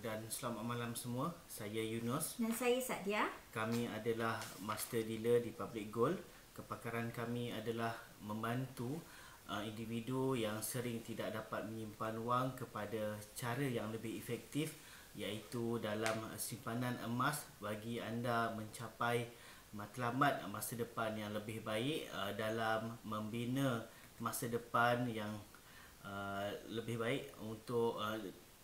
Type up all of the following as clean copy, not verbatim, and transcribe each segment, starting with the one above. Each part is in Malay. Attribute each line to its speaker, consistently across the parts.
Speaker 1: Dan selamat malam semua. Saya Yunus.
Speaker 2: Dan saya Sadia.
Speaker 1: Kami adalah Master Dealer di Public Gold. Kepakaran kami adalah membantu individu yang sering tidak dapat menyimpan wang kepada cara yang lebih efektif, iaitu dalam simpanan emas bagi anda mencapai matlamat masa depan yang lebih baik dalam membina masa depan yang lebih baik untuk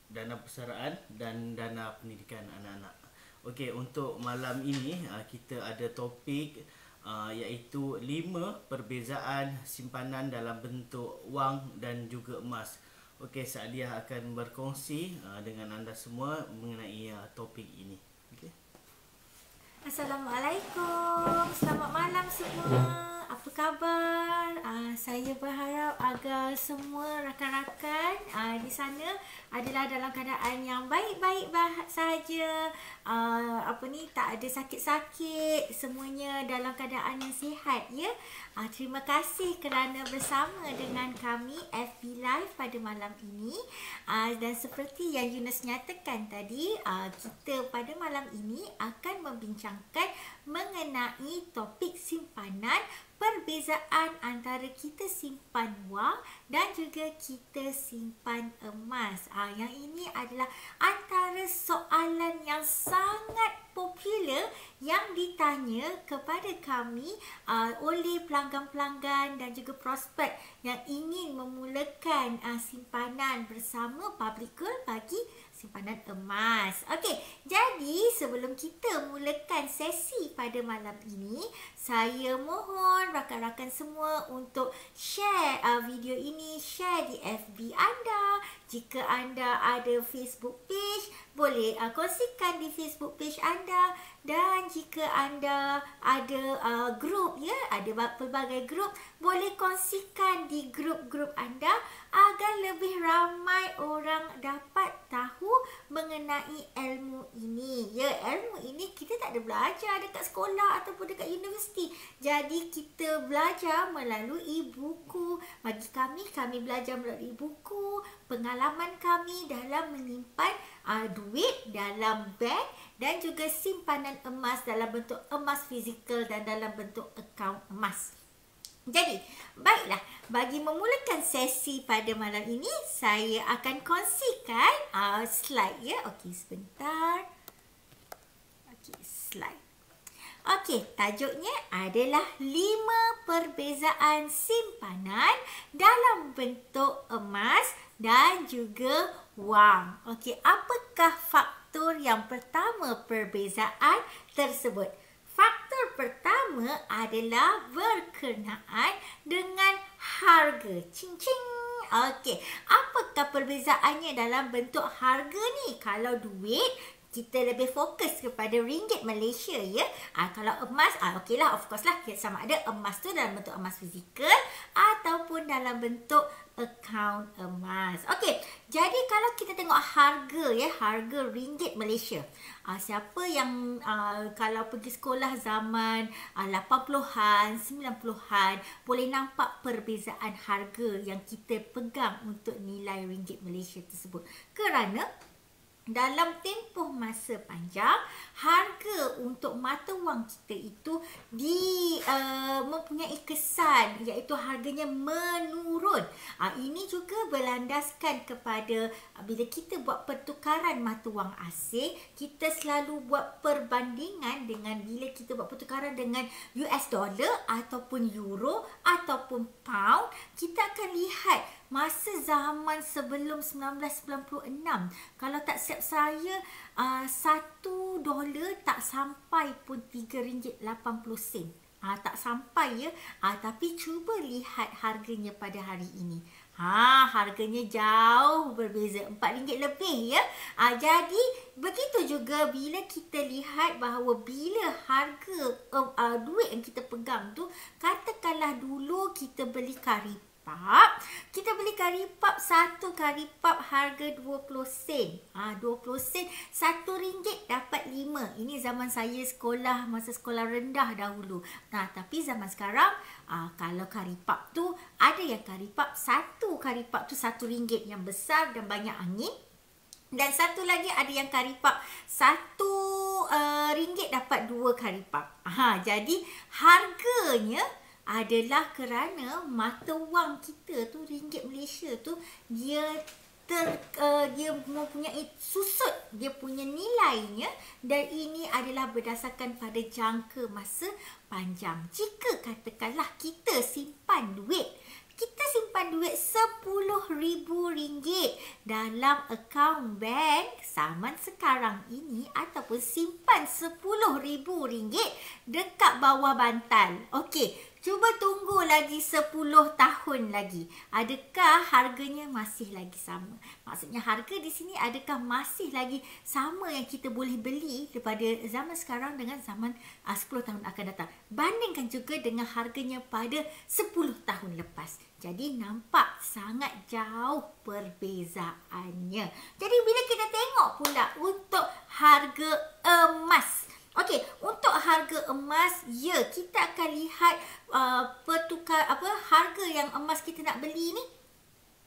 Speaker 1: dana persaraan dan dana pendidikan anak-anak. Okey, untuk malam ini kita ada topik iaitu 5 perbezaan simpanan dalam bentuk wang dan juga emas. Okey, Sadia akan berkongsi dengan anda semua mengenai topik ini. Okey.
Speaker 2: Assalamualaikum. Selamat malam semua. Apa khabar? Saya berharap agar semua rakan-rakan di sana adalah dalam keadaan yang baik-baik sahaja. Tak ada sakit-sakit, semuanya dalam keadaan yang sihat ya. Terima kasih kerana bersama dengan kami FB Live pada malam ini. Dan seperti yang Yunus nyatakan tadi, kita pada malam ini akan membincangkan mengenai topik simpanan, perbezaan antara kita simpan wang dan juga kita simpan emas. Yang ini adalah antara soalan yang sangat popular yang ditanya kepada kami oleh pelanggan-pelanggan dan juga prospek yang ingin memulakan simpanan bersama Public Gold bagi simpanan emas. Okey, jadi sebelum kita mulakan sesi pada malam ini, saya mohon rakan-rakan semua untuk share video ini, share di FB anda. Jika anda ada Facebook page, boleh kongsikan di Facebook page anda. Dan jika anda ada grup ya, ada pelbagai grup, boleh kongsikan di grup-grup anda agar lebih ramai orang dapat tahu mengenai ilmu ini. Ya, ilmu ini kita tak ada belajar dekat sekolah ataupun dekat universiti. Jadi kita belajar melalui buku. Bagi kami belajar melalui buku, pengalaman kami dalam menyimpan duit dalam bank dan juga simpanan emas dalam bentuk emas fizikal dan dalam bentuk akaun emas. Jadi, baiklah, bagi memulakan sesi pada malam ini, saya akan kongsikan slide ya. Okey, sebentar. Okey, slide. Okey, tajuknya adalah 5 perbezaan simpanan dalam bentuk emas dan juga wang. Okey, apakah faktor yang pertama perbezaan tersebut? Faktor pertama adalah berkenaan dengan harga. Cing-cing. Okey, apakah perbezaannya dalam bentuk harga ni? Kalau duit, kita lebih fokus kepada ringgit Malaysia ya. Kalau emas, okeylah, of course lah, sama ada emas tu dalam bentuk emas fizikal ataupun dalam bentuk akaun emas. Okey, jadi kalau kita tengok harga ya, harga ringgit Malaysia. Siapa yang kalau pergi sekolah zaman 80-an, 90-an, boleh nampak perbezaan harga yang kita pegang untuk nilai ringgit Malaysia tersebut. Kerana dalam tempoh masa panjang, harga untuk mata wang kita itu mempunyai kesan, iaitu harganya menurun. Ini juga berlandaskan kepada bila kita buat pertukaran mata wang asing, kita selalu buat perbandingan dengan bila kita buat pertukaran dengan US dollar ataupun euro ataupun pound, kita akan lihat masa zaman sebelum 1996, kalau tak silap saya, $1 tak sampai pun RM3.80. Tak sampai ya. Tapi cuba lihat harganya pada hari ini. Harganya jauh berbeza, RM4 lebih ya. Jadi begitu juga bila kita lihat bahawa bila harga duit yang kita pegang tu, katakanlah dulu kita beli karipap. Kita beli karipap, satu karipap harga 20 sen. 20 sen, RM1 dapat 5. Ini zaman saya sekolah, masa sekolah rendah dahulu. Tapi zaman sekarang, kalau karipap tu, ada yang karipap, satu karipap tu RM1 yang besar dan banyak angin. Dan satu lagi ada yang karipap. RM1 dapat 2 karipap. Jadi harganya adalah kerana mata wang kita tu, ringgit Malaysia tu, dia mempunyai susut dia punya nilainya, dan ini adalah berdasarkan pada jangka masa panjang. Jika katakanlah kita simpan duit RM10,000 dalam akaun bank zaman sekarang ini, ataupun simpan RM10,000 dekat bawah bantal. Okey, cuba tunggu lagi 10 tahun lagi. Adakah harganya masih lagi sama? Maksudnya harga di sini adakah masih lagi sama yang kita boleh beli daripada zaman sekarang dengan zaman 10 tahun akan datang. Bandingkan juga dengan harganya pada 10 tahun lepas. Jadi nampak sangat jauh perbezaannya. Jadi bila kita tengok pula untuk harga emas. Okey, untuk harga emas, ya, kita akan lihat harga yang emas kita nak beli ni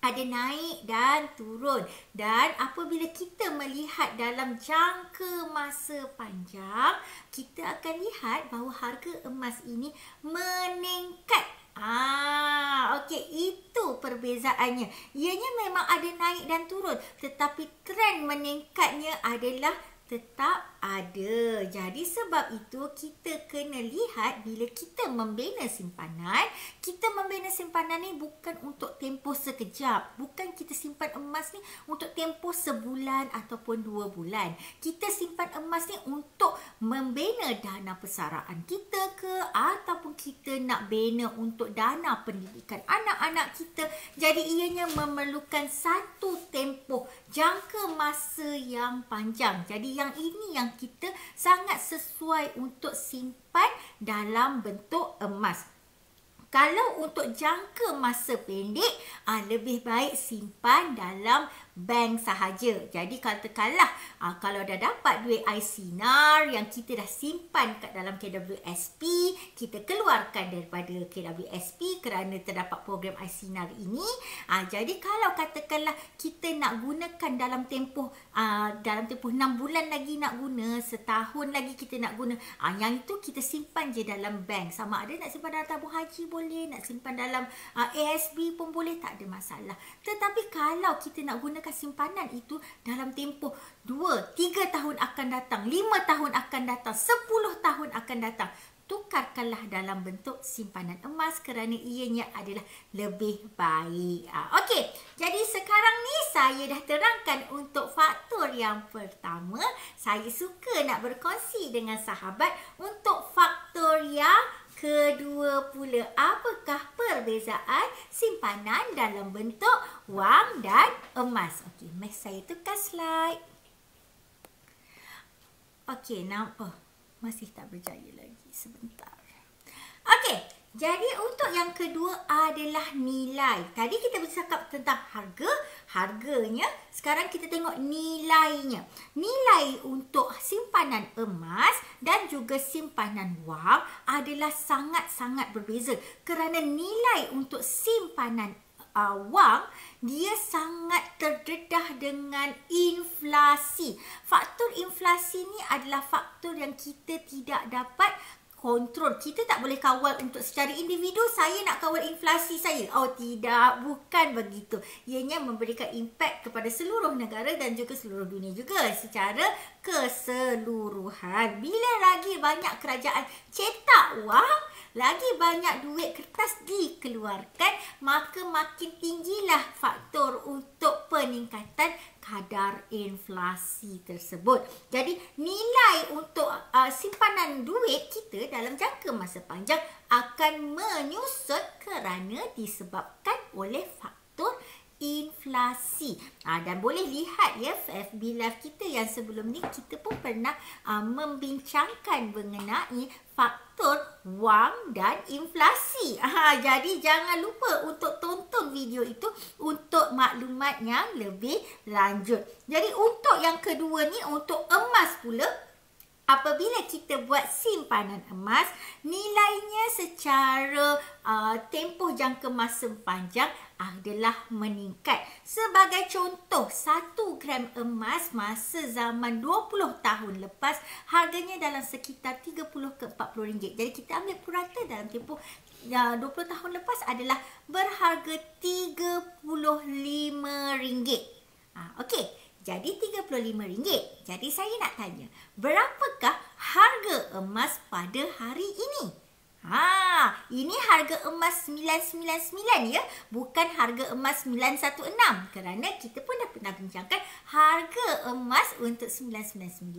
Speaker 2: ada naik dan turun. Dan apabila kita melihat dalam jangka masa panjang, kita akan lihat bahawa harga emas ini meningkat. Okey, itu perbezaannya. Ianya memang ada naik dan turun, tetapi trend meningkatnya adalah tetap ada. Jadi sebab itu kita kena lihat bila kita membina simpanan, kita membina simpanan ni bukan untuk tempoh sekejap. Bukan kita simpan emas ni untuk tempoh sebulan ataupun 2 bulan. Kita simpan emas ni untuk membina dana persaraan kita ke, ataupun kita nak bina untuk dana pendidikan anak-anak kita. Jadi ianya memerlukan satu tempoh jangka masa yang panjang. Jadi yang ini yang kita sangat sesuai untuk simpan dalam bentuk emas. Kalau untuk jangka masa pendek, lebih baik simpan dalam bank sahaja. Jadi katakanlah kalau dah dapat duit iSinar yang kita dah simpan kat dalam KWSP, kita keluarkan daripada KWSP kerana terdapat program iSinar ini. Jadi kalau katakanlah kita nak gunakan dalam tempoh 6 bulan lagi nak guna, setahun lagi kita nak guna, yang itu kita simpan je dalam bank. Sama ada nak simpan dalam tabung haji boleh, nak simpan dalam ASB pun boleh, tak ada masalah. Tetapi kalau kita nak gunakan simpanan itu dalam tempoh 2-3 tahun akan datang, 5 tahun akan datang, 10 tahun akan datang, tukarkanlah dalam bentuk simpanan emas kerana ianya adalah lebih baik. Okey, jadi sekarang ni saya dah terangkan untuk faktor yang pertama. Saya suka nak berkongsi dengan sahabat untuk faktor yang kedua pula. Apakah perbezaan simpanan dalam bentuk wang dan emas? Okey, saya tukar slide. Okey, masih tak berjaya lagi. Sebentar. Okey, jadi untuk yang kedua adalah nilai. Tadi kita bercakap tentang harganya. Sekarang kita tengok nilainya. Nilai untuk simpanan emas dan juga simpanan wang adalah sangat-sangat berbeza. Kerana nilai untuk simpanan wang, dia sangat terdedah dengan inflasi. Faktor inflasi ni adalah faktor yang kita tidak dapat kontrol. Kita tak boleh kawal untuk secara individu, saya nak kawal inflasi saya. Tidak, bukan begitu. Ianya memberikan impak kepada seluruh negara dan juga seluruh dunia juga secara keseluruhan. Bila lagi banyak kerajaan cetak wang, lagi banyak duit kertas dikeluarkan, maka makin tinggilah faktor untuk peningkatan kadar inflasi tersebut. Jadi nilai untuk simpanan duit kita dalam jangka masa panjang akan menyusut kerana disebabkan oleh faktor inflasi. Dan boleh lihat ya, FB Live kita yang sebelum ni kita pun pernah membincangkan mengenai faktor wang dan inflasi. Jadi jangan lupa untuk tonton video itu untuk maklumat yang lebih lanjut. Jadi untuk yang kedua ni, untuk emas pula, apabila kita buat simpanan emas, nilainya secara tempoh jangka masa panjang adalah meningkat. Sebagai contoh, 1 gram emas masa zaman 20 tahun lepas harganya dalam sekitar 30 ke 40 ringgit. Jadi kita ambil purata dalam tempoh 20 tahun lepas adalah berharga 35 ringgit. Okey, jadi 35 ringgit. Jadi saya nak tanya, berapakah harga emas pada hari ini? Ini harga emas 999 ya, bukan harga emas 916, kerana kita pun dah pernah bincangkan harga emas untuk 999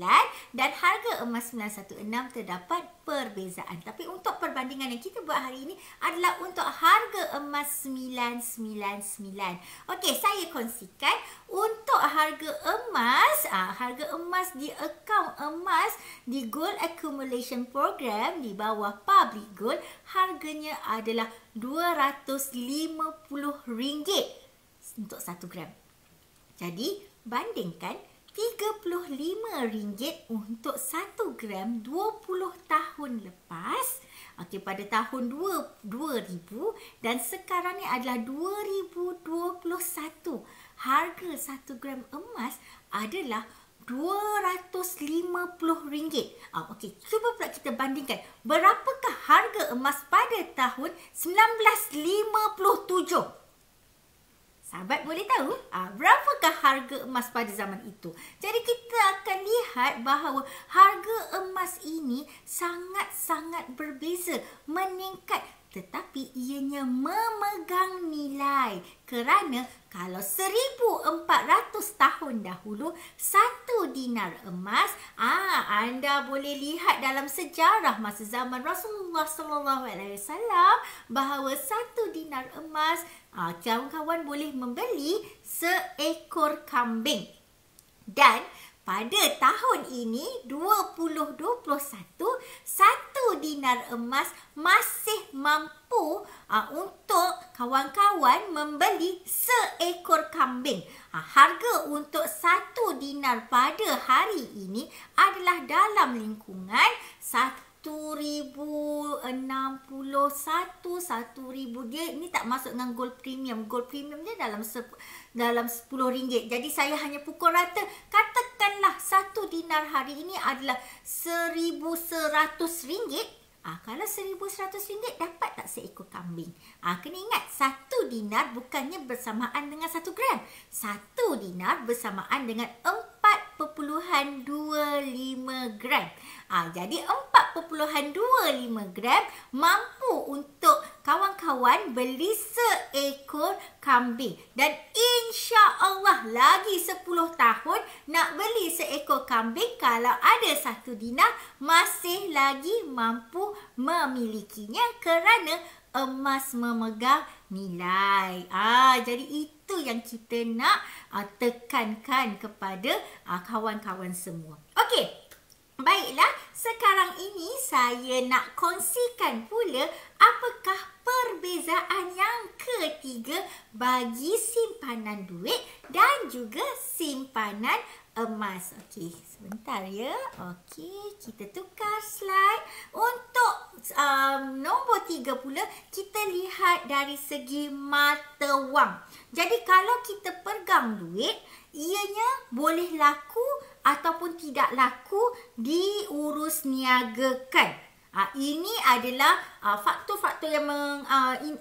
Speaker 2: dan harga emas 916 terdapat perbezaan. Tapi untuk perbandingan yang kita buat hari ini adalah untuk harga emas 999. Okey, saya kongsikan untuk harga emas di akaun emas di Gold Accumulation Program di bawah Public Gold, harganya adalah RM250 untuk 1 gram. Jadi bandingkan RM35 untuk 1 gram 20 tahun lepas, pada tahun 2000, dan sekarang ni adalah 2021. Harga 1 gram emas adalah RM250. Cuba pula kita bandingkan berapakah harga emas pada tahun 1957. Sahabat boleh tahu berapakah harga emas pada zaman itu? Jadi kita akan lihat bahawa harga emas ini sangat-sangat berbeza, meningkat, tetapi ianya memegang nilai. Kerana kalau 1400 tahun dahulu, 1 dinar emas, anda boleh lihat dalam sejarah masa zaman Rasulullah SAW bahawa 1 dinar emas, kawan-kawan boleh membeli seekor kambing. Dan pada tahun ini 2021, 1 dinar emas masih mampu untuk kawan-kawan membeli seekor kambing. Harga untuk 1 dinar pada hari ini adalah dalam lingkungan 1,061, dia ini tak masuk dengan gold premium. Gold premium dia dalam RM10. Jadi saya hanya pukul rata, katakanlah 1 dinar hari ini adalah RM1,100. Kalau RM1,100 dapat tak seekor kambing? Kena ingat, 1 dinar bukannya bersamaan dengan 1 gram. 1 dinar bersamaan dengan 4.25 gram. Jadi 4.25 gram mampu untuk kawan-kawan beli seekor kambing. Dan insya-Allah lagi 10 tahun nak beli seekor kambing, kalau ada 1 dinar masih lagi mampu memilikinya kerana emas memegang nilai. Jadi itu yang kita nak tekankan kepada kawan-kawan semua. Okey. Baiklah, sekarang ini saya nak kongsikan pula apakah perbezaan yang ketiga bagi simpanan duit dan juga simpanan emas. Okey, sebentar ya. Okey, kita tukar slide. Untuk nombor 3 pula, kita lihat dari segi mata wang. Jadi kalau kita pegang duit, ianya boleh laku ataupun tidak laku diurus niagakan. Ini adalah faktor-faktor yang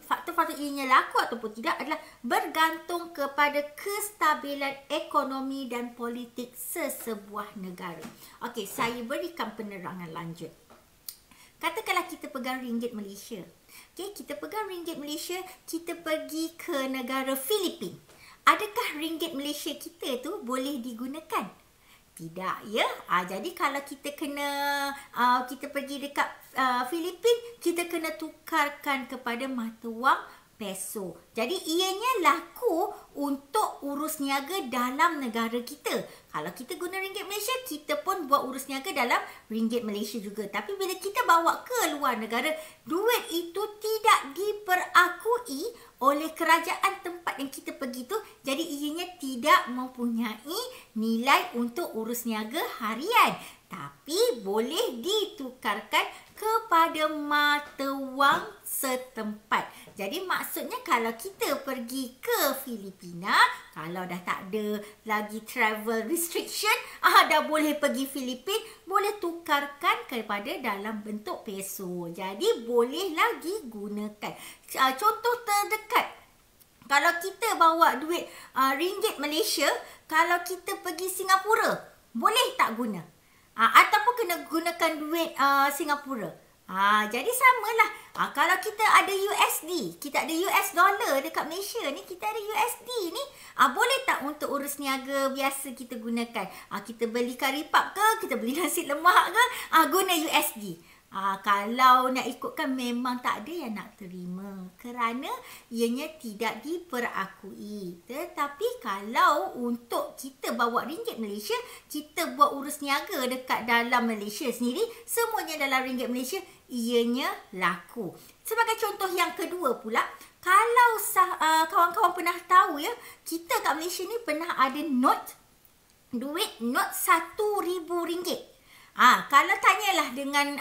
Speaker 2: faktor-faktor ianya laku ataupun tidak adalah bergantung kepada kestabilan ekonomi dan politik sesebuah negara. Okey, saya berikan penerangan lanjut. Katakanlah kita pegang ringgit Malaysia. Okey, kita pegang ringgit Malaysia, kita pergi ke negara Filipin. Adakah ringgit Malaysia kita tu boleh digunakan? Tidak ya. Jadi kalau kita kita pergi dekat Filipin, kita kena tukarkan kepada mata wang peso. Jadi ianya laku untuk urus niaga dalam negara kita. Kalau kita guna ringgit Malaysia, kita pun buat urus niaga dalam ringgit Malaysia juga. Tapi bila kita bawa ke luar negara, duit itu tidak diperakui oleh kerajaan tempat yang kita pergi tu. Jadi ianya tidak mempunyai nilai untuk urus niaga harian. tapi boleh ditukarkan kepada mata wang setempat. Jadi maksudnya kalau kita pergi ke Filipina, kalau dah tak ada lagi travel restriction, dah boleh pergi Filipin, boleh tukarkan kepada dalam bentuk peso. Jadi boleh lagi gunakan. Contoh terdekat, kalau kita bawa duit ringgit Malaysia, kalau kita pergi Singapura, boleh tak guna? Ataupun kena gunakan duit Singapura. Jadi samalah. Kalau kita ada USD, kita ada US dollar dekat Malaysia ni, kita ada USD ni, boleh tak untuk urus niaga biasa kita gunakan? Kita beli kari pap ke, kita beli nasi lemak ke, guna USD. Kalau nak ikutkan memang tak ada yang nak terima kerana ianya tidak diperakui. Tetapi kalau untuk kita bawa ringgit Malaysia, kita buat urus niaga dekat dalam Malaysia sendiri, semuanya dalam ringgit Malaysia, ianya laku. Sebagai contoh yang kedua pula, kalau kawan-kawan pernah tahu ya, kita kat Malaysia ni pernah ada duit RM1,000. Kalau tanyalah dengan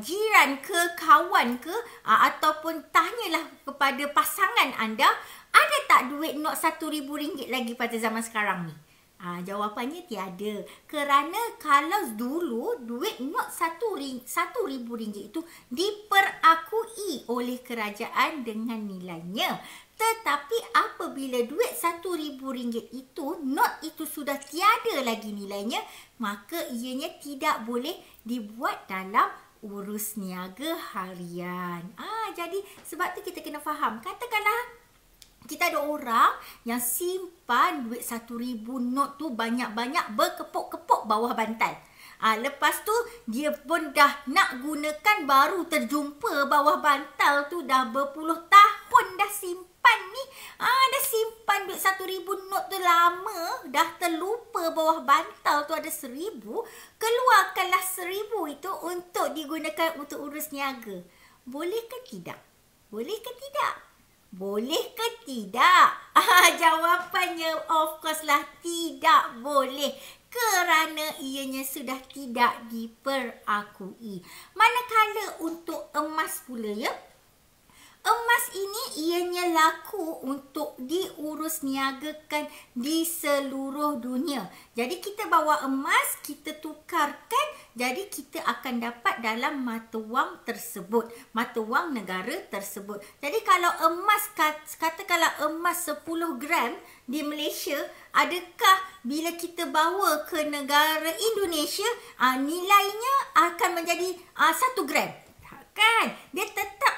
Speaker 2: jiran ke, kawan ke, ataupun tanyalah kepada pasangan anda, ada tak duit not RM1,000 lagi pada zaman sekarang ni? Jawapannya tiada. Kerana kalau dulu duit not RM1,000 itu diperakui oleh kerajaan dengan nilainya. Tetapi apabila duit RM1,000 itu, not itu sudah tiada lagi nilainya, maka ianya tidak boleh dibuat dalam urus niaga harian. Jadi sebab tu kita kena faham. Katakanlah kita ada orang yang simpan duit RM1,000 not tu banyak-banyak berkepuk-kepuk bawah bantal. Lepas tu dia pun dah nak gunakan, baru terjumpa bawah bantal tu dah berpuluh tahun dah simpan ni. Dah simpan duit RM1,000 not tu lama, dah terlupa bawah bantal tu ada RM1,000. Keluarkanlah RM1,000 itu untuk digunakan untuk urus niaga. Boleh ke tidak? Boleh ke tidak? Boleh ke tidak? Jawapannya of course lah tidak boleh. Kerana ianya sudah tidak diperakui. Manakala untuk emas pula ya, emas ini ianya laku untuk diurus niagakan di seluruh dunia. Jadi kita bawa emas, kita tukarkan, jadi kita akan dapat dalam mata wang tersebut, mata wang negara tersebut. Jadi kalau emas, katakanlah emas 10 gram di Malaysia, adakah bila kita bawa ke negara Indonesia, nilainya akan menjadi 1 gram? Takkan. Dia tetap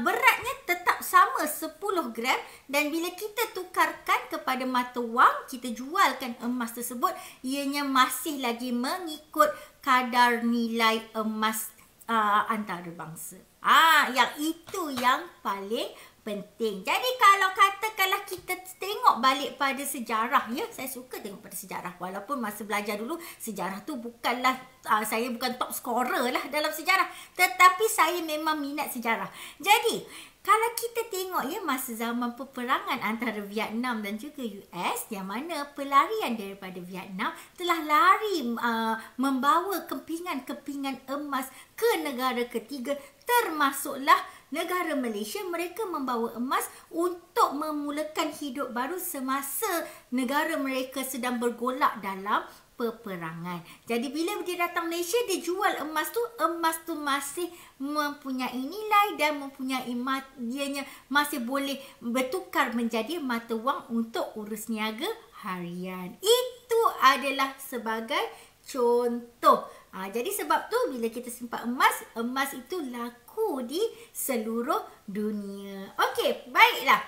Speaker 2: beratnya tetap sama 10 gram, dan bila kita tukarkan kepada mata wang, kita jualkan emas tersebut, ianya masih lagi mengikut kadar nilai emas antarabangsa. Yang itu yang paling penting. Jadi kalau katakanlah kita tengok balik pada sejarah ya, saya suka tengok pada sejarah. Walaupun masa belajar dulu, sejarah tu bukanlah, saya bukan top scorer lah dalam sejarah. Tetapi saya memang minat sejarah. Jadi, kalau kita tengok ya, masa zaman peperangan antara Vietnam dan juga US, yang mana pelarian daripada Vietnam telah lari membawa kepingan-kepingan emas ke negara ketiga, termasuklah negara Malaysia. Mereka membawa emas untuk memulakan hidup baru semasa negara mereka sedang bergolak dalam peperangan. Jadi bila dia datang Malaysia, dia jual emas tu masih mempunyai nilai dan mempunyai dianya masih boleh bertukar menjadi mata wang untuk urus niaga harian. Itu adalah sebagai contoh. Jadi sebab tu bila kita simpan emas itu laku di seluruh dunia. Okey, baiklah.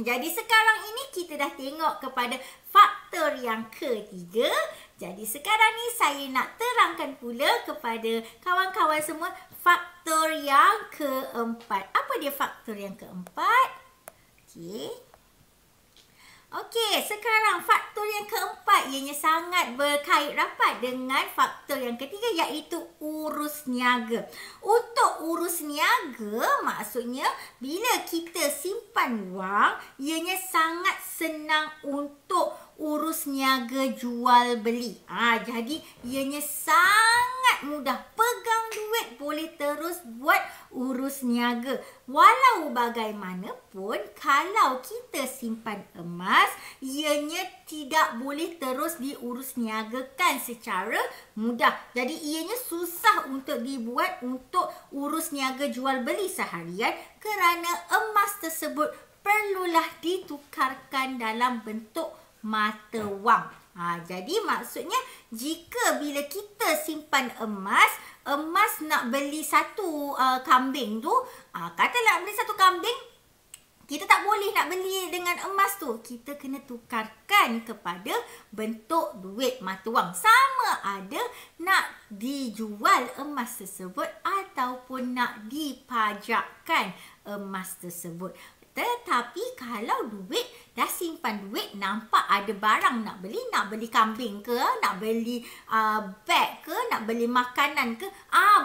Speaker 2: Jadi sekarang ini kita dah tengok kepada faktor yang ketiga. Jadi sekarang ni saya nak terangkan pula kepada kawan-kawan semua faktor yang keempat. Apa dia faktor yang keempat? Okey, sekarang faktor yang keempat ianya sangat berkait rapat dengan faktor yang ketiga, iaitu urus niaga. Untuk urus niaga, maksudnya bila kita simpan wang, ianya sangat senang untuk urus niaga jual beli. Jadi ianya sangat mudah. Pegang duit boleh terus buat urus niaga. Walau bagaimanapun, kalau kita simpan emas, ianya tidak boleh terus diurus niagakan secara mudah. Jadi ianya susah untuk dibuat untuk urus niaga jual beli seharian kerana emas tersebut perlulah ditukarkan dalam bentuk mata wang. Jadi maksudnya jika bila kita simpan emas nak beli satu kambing tu, katalah beli satu kambing, kita tak boleh nak beli dengan emas tu. Kita kena tukarkan kepada bentuk duit mata wang. Sama ada nak dijual emas tersebut ataupun nak dipajakkan emas tersebut. Tetapi kalau duit, dah simpan duit, nampak ada barang nak beli kambing ke, nak beli beg ke, nak beli makanan ke,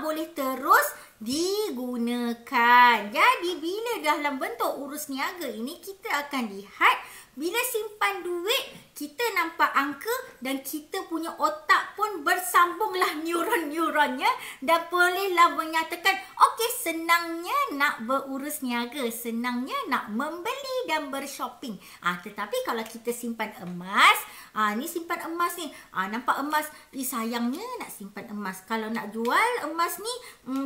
Speaker 2: boleh terus digunakan. Jadi bila dalam bentuk urus niaga ini, kita akan lihat bila simpan duit, kita nampak angka dan kita punya otak pun bersambunglah neuron-neuronnya dan bolehlah menyatakan, okey, senangnya nak berurus niaga, senangnya nak membeli dan bershopping. Tetapi kalau kita simpan emas, ni simpan emas ni, nampak emas, sayangnya nak simpan emas. Kalau nak jual emas ni,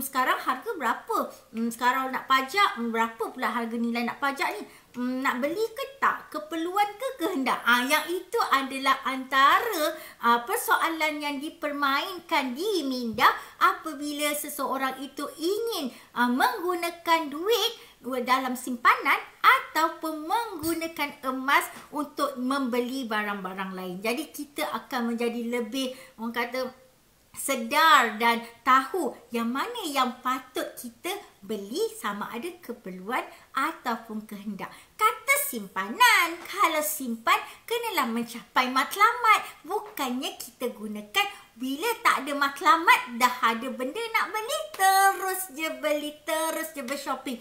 Speaker 2: sekarang harga berapa? Sekarang nak pajak, berapa pula harga nilai nak pajak ni? Nak beli ke tak? Keperluan ke kehendak? Yang itu adalah antara persoalan yang dipermainkan di minda apabila seseorang itu ingin menggunakan duit dalam simpanan ataupun menggunakan emas untuk membeli barang-barang lain. Jadi kita akan menjadi lebih, orang kata, sedar dan tahu yang mana yang patut kita beli sama ada keperluan ataupun kehendak. Kata simpanan, kalau simpan kenalah mencapai matlamat. Bukannya kita gunakan bila tak ada matlamat, dah ada benda nak beli, terus je beli, terus je bershopping.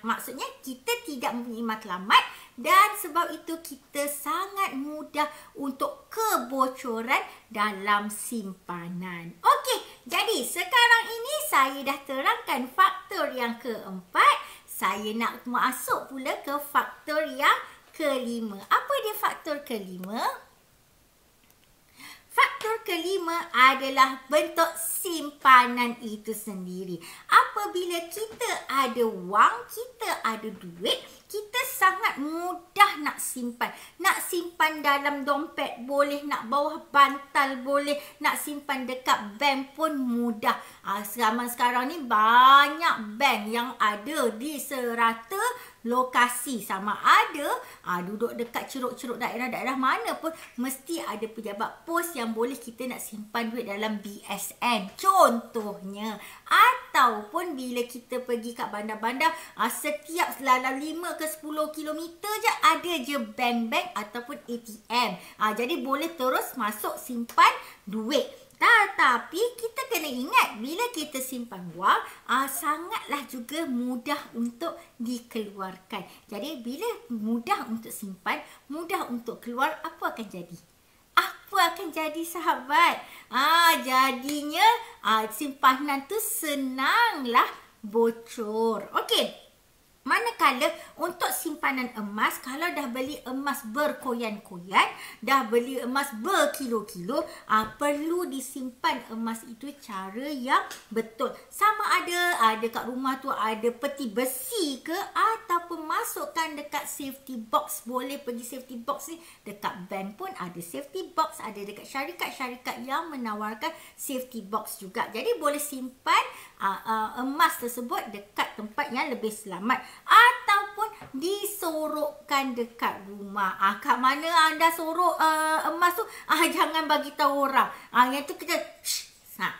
Speaker 2: Maksudnya kita tidak mempunyai matlamat dan sebab itu kita sangat mudah untuk kebocoran dalam simpanan. Okey, jadi sekarang ini saya dah terangkan faktor yang keempat. Saya nak masuk pula ke faktor yang kelima. Apa dia faktor kelima? Faktor kelima adalah bentuk simpanan itu sendiri. Apabila kita ada wang, kita ada duit, kita sangat mudah nak simpan. Nak simpan dalam dompet boleh, nak bawah bantal boleh, nak simpan dekat bank pun mudah. Zaman sekarang ni banyak bank yang ada di serata lokasi. Sama ada duduk dekat ceruk-ceruk daerah-daerah mana pun mesti ada pejabat pos yang boleh kita nak simpan duit dalam BSN contohnya. Ataupun bila kita pergi kat bandar-bandar, setiap dalam 5 ke 10 kilometer je ada je bank-bank ataupun ATM. Jadi boleh terus masuk simpan duit. Tetapi kita kena ingat, bila kita simpan wang, sangatlah juga mudah untuk dikeluarkan. Jadi bila mudah untuk simpan, mudah untuk keluar, apa akan jadi? Apa akan jadi, sahabat? Jadinya simpanan tu senanglah bocor. Okey. Manakala untuk simpanan emas, kalau dah beli emas berkoyan-koyan, dah beli emas berkilo-kilo, perlu disimpan emas itu cara yang betul. Sama ada dekat rumah tu ada peti besi ke, ataupun masukkan dekat safety box. Boleh pergi safety box ni, dekat bank pun ada safety box, ada dekat syarikat-syarikat yang menawarkan safety box juga. Jadi boleh simpan emas tersebut dekat tempat yang lebih selamat. Ataupun disorokkan dekat rumah. Kat mana anda sorok emas tu, jangan bagi tahu orang. Yang tu kita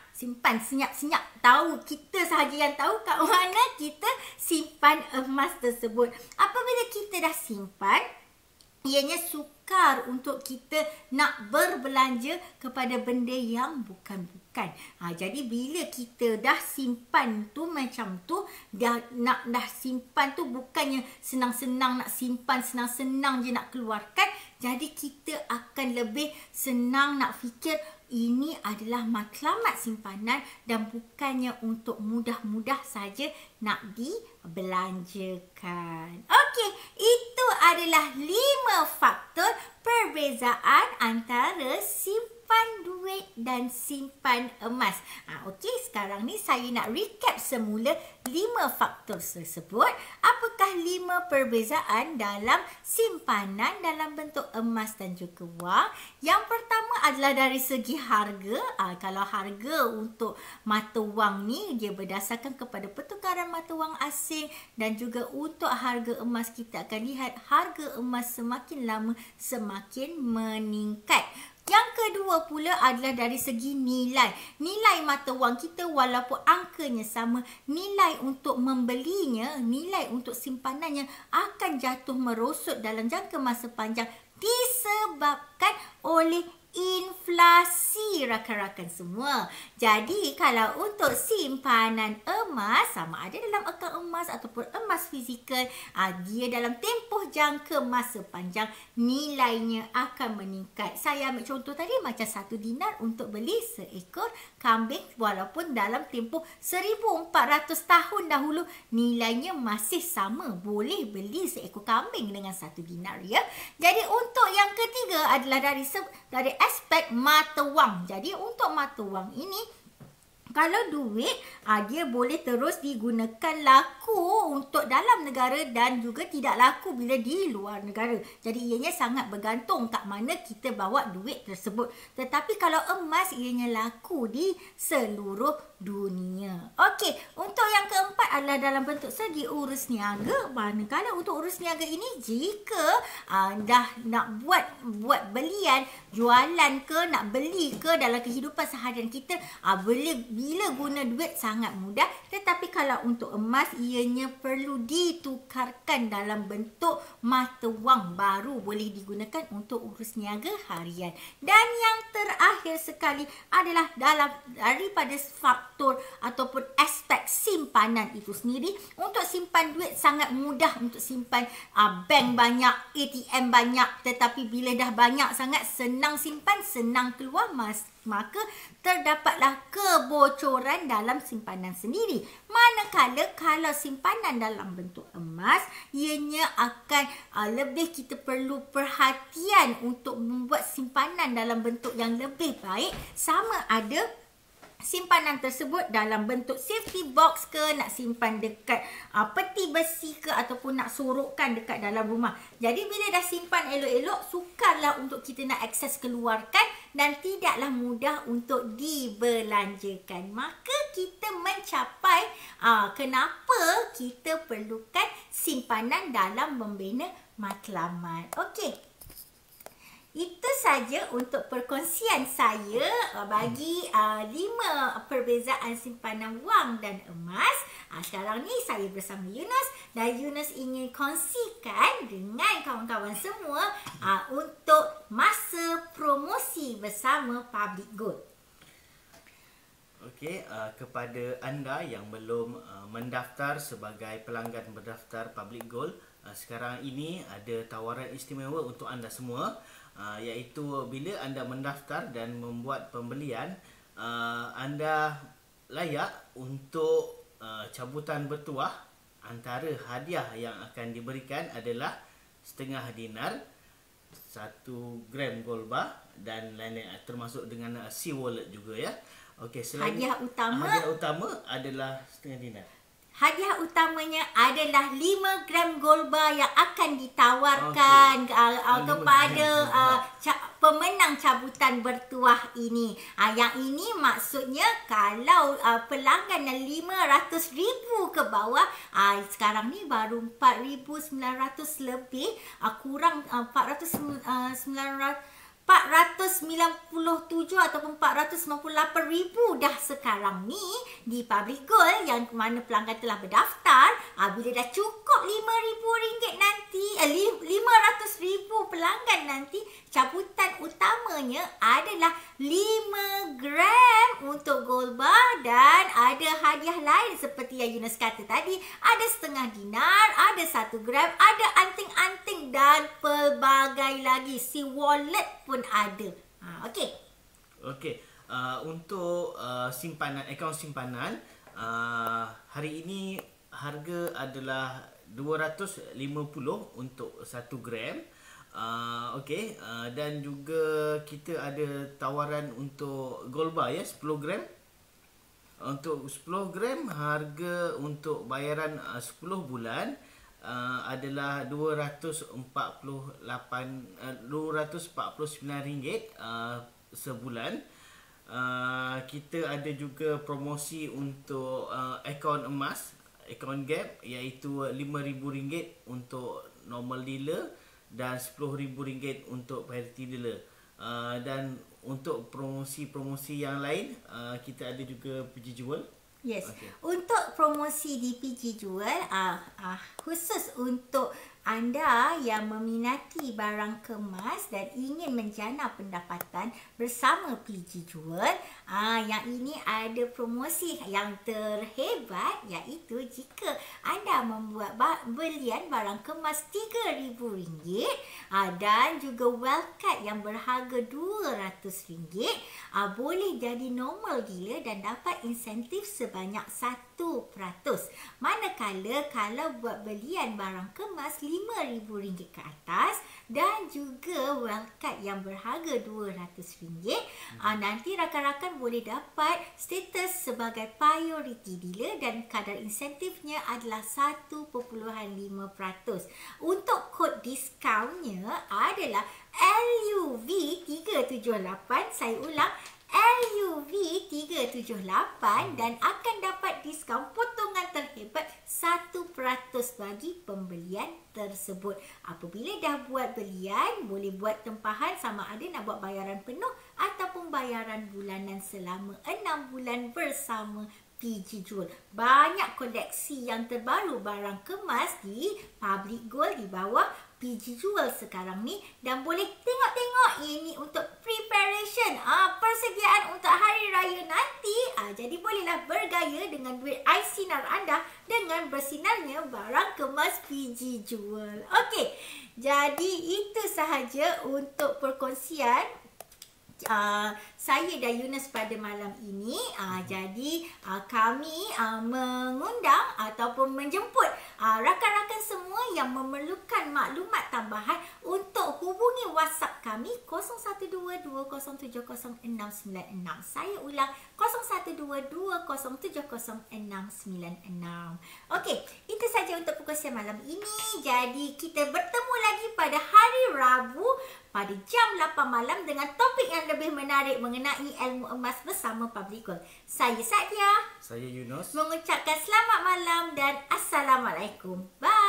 Speaker 2: simpan senyap-senyap. Tahu, kita sahaja yang tahu kat mana kita simpan emas tersebut. Apabila kita dah simpan, ianya sukar untuk kita nak berbelanja kepada benda yang bukan-bukan. Jadi bila kita dah simpan tu macam tu, dah simpan tu bukannya senang-senang nak simpan, senang-senang je nak keluarkan. Jadi kita akan lebih senang nak fikir ini adalah matlamat simpanan dan bukannya untuk mudah-mudah saja nak dibelanjakan. Okey, itu adalah 5 faktor perbezaan antara simpan duit dan simpan emas. Okey, sekarang ni saya nak recap semula 5 faktor tersebut. Apakah 5 perbezaan dalam simpanan dalam bentuk emas dan juga wang? Yang pertama adalah dari segi harga. Kalau harga untuk mata wang ni dia berdasarkan kepada pertukaran mata wang asing, dan juga untuk harga emas kita akan lihat harga emas semakin lama semakin meningkat. Yang kedua pula adalah dari segi nilai. Nilai mata wang kita walaupun angkanya sama, nilai untuk membelinya, nilai untuk simpanannya akan jatuh merosot dalam jangka masa panjang disebabkan oleh inflasi rakan-rakan semua. Jadi kalau untuk simpanan emas, sama ada dalam akaun emas ataupun emas fizikal, dia dalam tempoh jangka masa panjang nilainya akan meningkat. Saya ambil contoh tadi macam 1 dinar untuk beli seekor kambing, walaupun dalam tempoh 1400 tahun dahulu nilainya masih sama, boleh beli seekor kambing dengan 1 dinar ya. Jadi untuk yang ketiga adalah dari aspek mata wang. Jadi untuk mata wang ini, kalau duit dia boleh terus digunakan laku untuk dalam negara dan juga tidak laku bila di luar negara. Jadi ianya sangat bergantung kat mana kita bawa duit tersebut. Tetapi kalau emas ianya laku di seluruh dunia. Okey, untuk yang keempat adalah dalam bentuk segi urus niaga. Manakala untuk urus niaga ini, jika dah nak buat belian, jualan ke, nak beli ke dalam kehidupan seharian kita, bila guna duit sangat mudah. Tetapi kalau untuk emas, ianya perlu ditukarkan dalam bentuk mata wang baru boleh digunakan untuk urus niaga harian. Dan yang terakhir sekali adalah daripada faktor ataupun aspek simpanan itu sendiri. Untuk simpan duit sangat mudah, untuk simpan bank banyak, ATM banyak, tetapi bila dah banyak sangat, senang simpan, senang keluar, maka terdapatlah kebocoran dalam simpanan sendiri. Manakala kalau simpanan dalam bentuk emas, ianya akan lebih kita perlu perhatian untuk membuat simpanan dalam bentuk yang lebih baik. Sama ada simpanan tersebut dalam bentuk safety box ke, nak simpan dekat peti besi ke, ataupun nak sorokkan dekat dalam rumah. Jadi bila dah simpan elok-elok, sukarlah untuk kita nak akses keluarkan dan tidaklah mudah untuk dibelanjakan. Maka kita mencapai kenapa kita perlukan simpanan dalam membina matlamat. Okey. Itu saja untuk perkongsian saya bagi 5 perbezaan simpanan wang dan emas. Sekarang ni saya bersama Yunus, dan Yunus ingin kongsikan dengan kawan-kawan semua untuk masa promosi bersama Public Gold.
Speaker 1: Okey, kepada anda yang belum mendaftar sebagai pelanggan berdaftar Public Gold, sekarang ini ada tawaran istimewa untuk anda semua, iaitu bila anda mendaftar dan membuat pembelian, anda layak untuk cabutan bertuah. Antara hadiah yang akan diberikan adalah setengah dinar, 1 gram gold bar dan lain-lain, termasuk dengan C-wallet juga ya. Okey, selain
Speaker 2: hadiah
Speaker 1: utama adalah setengah dinar.
Speaker 2: Hadiah utamanya adalah 5 gram gold bar yang akan ditawarkan kepada pemenang cabutan bertuah ini. Yang ini maksudnya kalau pelanggan 500,000 ke bawah, sekarang ni baru 4,900 lebih, kurang 4,900 497 ataupun 498,000 dah sekarang ni di Public Gold yang mana pelanggan telah berdaftar. Bila dah cukup RM5,000 nanti, RM500,000 pelanggan nanti, cabutan utamanya adalah 5 gram untuk gold bar dan ada hadiah lain seperti yang Yunus kata tadi. Ada setengah dinar, ada 1 gram, ada anting-anting dan pelbagai lagi. Si wallet pun ada. Okey.
Speaker 1: Okey. Untuk simpanan, akaun simpanan, hari ini harga adalah 250 untuk 1 gram. Okey, dan juga kita ada tawaran untuk gold bar ya, 10 gram. Untuk 10 gram harga untuk bayaran 10 bulan adalah RM249 sebulan. Kita ada juga promosi untuk akaun emas, akaun gap, iaitu RM5,000 untuk normal dealer dan RM10,000 untuk priority dealer. Dan untuk promosi-promosi yang lain, kita ada juga PG Jewel.
Speaker 2: Yes. Okay. Untuk promosi di PG Jewel, khusus untuk anda yang meminati barang kemas dan ingin menjana pendapatan bersama PG Jewel, yang ini ada promosi yang terhebat, iaitu jika anda membuat belian barang kemas RM3,000 dan juga well card yang berharga RM200, boleh jadi normal dealer dan dapat insentif sebanyak 1%. Manakala kalau buat belian barang kemas RM5,000 ke atas dan juga well card yang berharga RM200, nanti rakan-rakan boleh dapat status sebagai priority dealer dan kadar insentifnya adalah 1.5%. Untuk kod diskaunnya adalah LUV378. Saya ulang, LUV378 dan akan dapat diskaun potongan terhebat 1% bagi pembelian tersebut. Apabila dah buat belian, boleh buat tempahan sama ada nak buat bayaran penuh ataupun bayaran bulanan selama 6 bulan bersama PG Jewel. Banyak koleksi yang terbaru barang kemas di Public Gold di bawah PG Jewel sekarang ni, dan boleh tengok-tengok ini untuk preparation, persediaan untuk hari raya nanti. Jadi bolehlah bergaya dengan duit sinar anda dengan bersinarnya barang kemas PG Jewel. Okey, jadi itu sahaja untuk perkongsian saya dan Yunus pada malam ini. Jadi kami mengundang ataupun menjemput rakan-rakan semua yang memerlukan maklumat tambahan untuk hubungi WhatsApp kami 0122070696. Saya ulang, 0122070696. Okey, itu saja untuk perkongsian malam ini. Jadi kita bertemu lagi pada hari Rabu pada jam 8 malam dengan topik yang lebih menarik mengenai ilmu emas bersama Public Gold. Saya Sadia.
Speaker 1: Saya Yunus.
Speaker 2: Mengucapkan selamat malam dan Assalamualaikum. Bye.